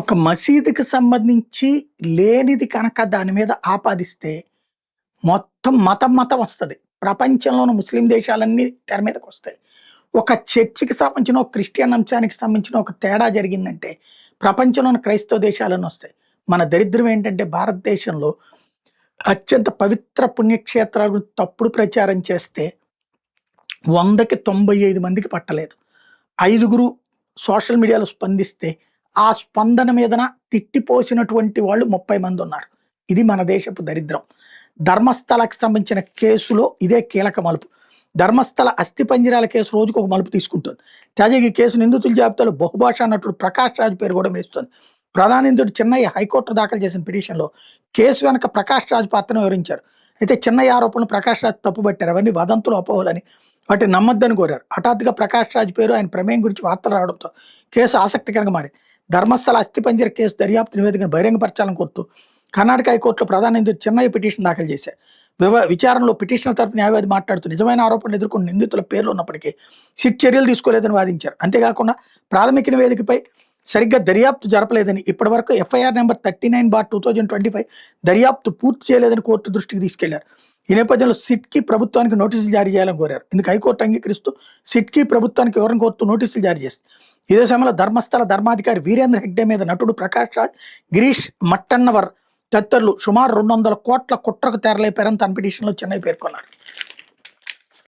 ఒక మసీదుకి సంబంధించి లేనిది కనుక దాని మీద ఆపాదిస్తే మొత్తం మతం మతం వస్తది. ప్రపంచంలోని ముస్లిం దేశాలన్నీ తెర మీదకొస్తాయి. ఒక చర్చికి సంబంధించిన, ఒక క్రిస్టియన్ అంశానికి సంబంధించిన ఒక తేడా జరిగిందంటే ప్రపంచంలోని క్రైస్తవ దేశాలన్నీ వస్తాయి. మన దరిద్రం ఏంటంటే భారతదేశంలో అత్యంత పవిత్ర పుణ్యక్షేత్రాల గురించి తప్పుడు ప్రచారం చేస్తే 100కి 95 మందికి పట్టలేదు. 5గురు సోషల్ మీడియాలో స్పందిస్తే ఆ స్పందన మీదన తిట్టిపోసినటువంటి వాళ్ళు 30 మంది ఉన్నారు. ఇది మన దేశపు దరిద్రం. ధర్మస్థలకి సంబంధించిన కేసులో ఇదే కీలక మలుపు. ధర్మస్థల అస్థిపంజరాల కేసు రోజుకు ఒక మలుపు తీసుకుంటుంది. తాజాగా ఈ కేసు నిందితుల జాబితాలో బహుభాషా నటుడు ప్రకాష్ రాజ్ పేరు కూడా నిలుస్తుంది. ప్రధాన నిందితుడు చిన్నయ్య హైకోర్టు దాఖలు చేసిన పిటిషన్లో కేసు వెనక ప్రకాష్ రాజ్ పాత్రను వివరించారు. అయితే చిన్నయ్య ఆరోపణలు ప్రకాష్ రాజ్ తప్పుపట్టారు. అవన్నీ వదంతులు, అపోహలని, వాటిని నమ్మొద్దని కోరారు. హఠాత్తుగా ప్రకాష్ రాజ్ పేరు, ఆయన ప్రమేయం గురించి వార్తలు రావడంతో కేసు ఆసక్తికరంగా మారింది. ధర్మస్థల అస్థిపంజర కేసు దర్యాప్తు నివేదికను బహిరంగపరచాలని కోరుతూ కర్ణాటక హైకోర్టులో ప్రధాన నిందితుడు చిన్నయ్య పిటిషన్ దాఖలు చేశారు. విచారణలో పిటిషనర్ తరపు న్యాయవాది మాట్లాడుతూ నిజమైన ఆరోపణలు ఎదుర్కొన్న నిందితుల పేర్లు ఉన్నప్పటికీ సిట్ చర్యలు తీసుకోలేదని వాదించారు. అంతేకాకుండా ప్రాథమిక నివేదికపై సరిగ్గా దర్యాప్తు జరపలేదని, ఇప్పటివరకు ఎఫ్ఐఆర్ నెంబర్ 39/2025 దర్యాప్తు పూర్తి చేయలేదని కోర్టు దృష్టికి తీసుకెళ్లారు. ఈ నేపథ్యంలో సిట్కి ప్రభుత్వానికి నోటీసులు జారీ చేయాలని కోరారు. ఇందుకు హైకోర్టు అంగీకరిస్తూ సిట్కి ప్రభుత్వానికి వివరణ కోరుతూ నోటీసులు జారీ చేసింది. ఇదే సమయంలో ధర్మస్థల ధర్మాధికారి వీరేంద్ర హెగ్డే మీద నటుడు ప్రకాష్ రాజ్, గిరీష్ మట్టన్నవర్ తదితరులు సుమారు 200 కోట్ల కుట్రకు తెరలేపారని తన పిటిషన్లో చెన్నై పేర్కొన్నారు.